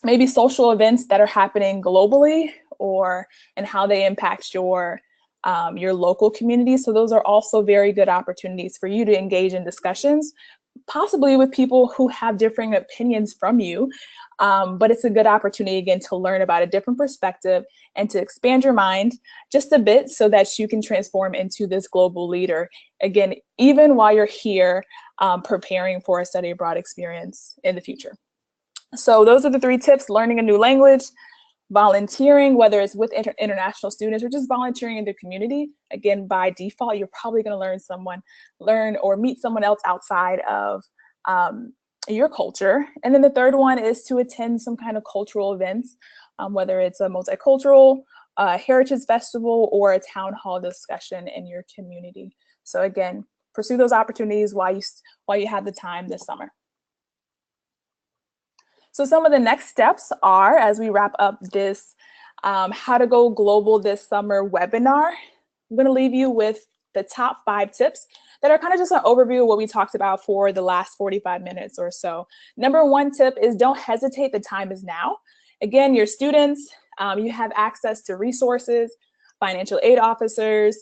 [SPEAKER 2] maybe social events that are happening globally, and how they impact your local community. So those are also very good opportunities for you to engage in discussions, possibly with people who have differing opinions from you. But it's a good opportunity, again, to learn about a different perspective and to expand your mind just a bit so that you can transform into this global leader, again, even while you're here preparing for a study abroad experience in the future. So those are the 3 tips: learning a new language, volunteering, whether it's with international students or just volunteering in the community. Again, by default, you're probably going to learn or meet someone else outside of your culture. And then the third one is to attend some kind of cultural events, whether it's a multicultural heritage festival or a town hall discussion in your community. So again, pursue those opportunities while you have the time this summer. So some of the next steps are, as we wrap up this How to Go Global This Summer webinar, I'm going to leave you with the top 5 tips that are kind of just an overview of what we talked about for the last 45 minutes or so. Number 1 tip is don't hesitate, the time is now. Again, your students, you have access to resources, financial aid officers,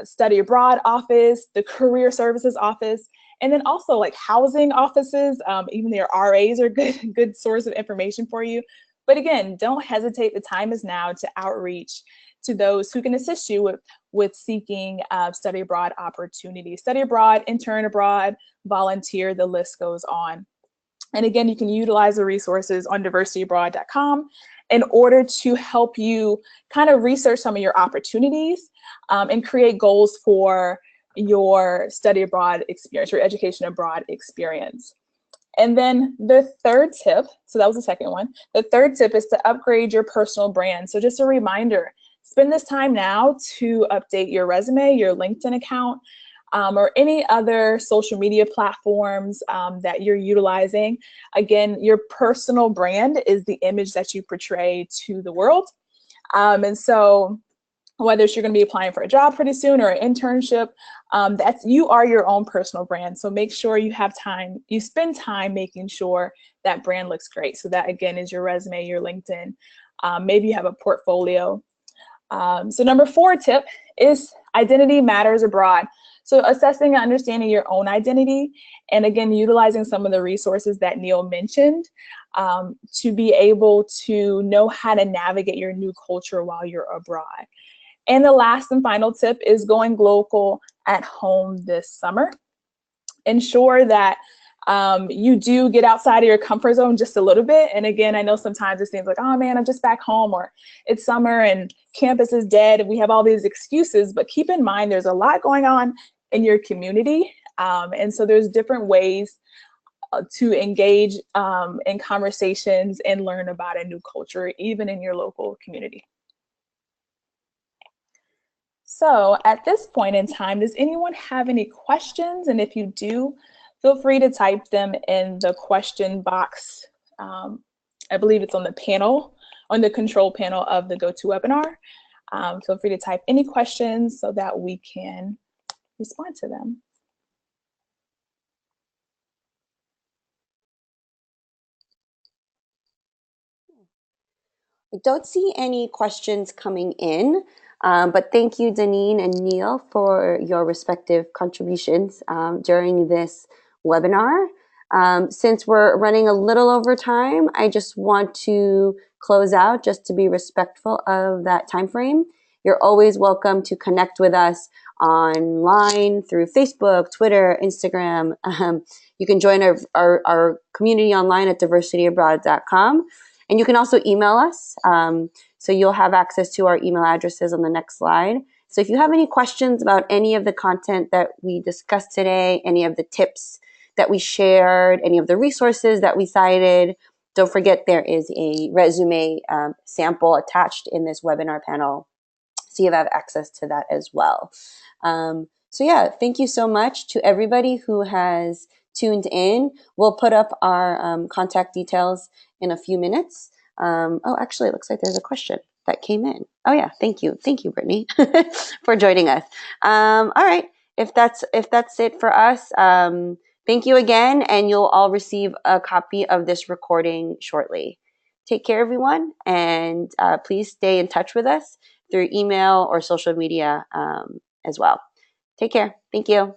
[SPEAKER 2] study abroad office, the career services office, and then also like housing offices, even their RAs are good source of information for you. But again, don't hesitate, the time is now to outreach to those who can assist you with seeking study abroad opportunities. Study abroad, intern abroad, volunteer, the list goes on. And again, you can utilize the resources on diversityabroad.com in order to help you kind of research some of your opportunities and create goals for your study abroad experience, your education abroad experience. And then the third tip, so that was the second one. The third tip is to upgrade your personal brand. So just a reminder, spend this time now to update your resume, your LinkedIn account, or any other social media platforms that you're utilizing. Again, your personal brand is the image that you portray to the world. And so whether you're going to be applying for a job pretty soon or an internship, you are your own personal brand. So make sure you spend time making sure that brand looks great. So that, again, is your resume, your LinkedIn. Maybe you have a portfolio. So number 4 tip is identity matters abroad. So assessing and understanding your own identity, and again, utilizing some of the resources that Neil mentioned to be able to know how to navigate your new culture while you're abroad. And the last and final tip is going global at home this summer. Ensure that you do get outside of your comfort zone just a little bit. And again, I know sometimes it seems like, oh man, I'm just back home, or it's summer and campus is dead and we have all these excuses, but keep in mind there's a lot going on in your community. And so there's different ways to engage in conversations and learn about a new culture, even in your local community. So at this point in time, does anyone have any questions? And if you do, feel free to type them in the question box. I believe it's on the panel, on the control panel of the GoToWebinar. Feel free to type any questions so that we can respond to them.
[SPEAKER 1] I don't see any questions coming in, but thank you, Deneen and Neil, for your respective contributions during this webinar. Since we're running a little over time, I just want to close out just to be respectful of that time frame. You're always welcome to connect with us online through Facebook, Twitter, Instagram. You can join our community online at diversityabroad.com. And you can also email us. So you'll have access to our email addresses on the next slide. So if you have any questions about any of the content that we discussed today, any of the tips that we shared, any of the resources that we cited, don't forget there is a resume sample attached in this webinar panel. So you have access to that as well. So yeah, thank you so much to everybody who has tuned in. We'll put up our contact details in a few minutes. Oh, actually, it looks like there's a question that came in. Oh yeah, thank you, Brittany, for joining us. All right, if that's it for us, thank you again, and you'll all receive a copy of this recording shortly. Take care, everyone, and please stay in touch with us through email or social media as well. Take care. Thank you.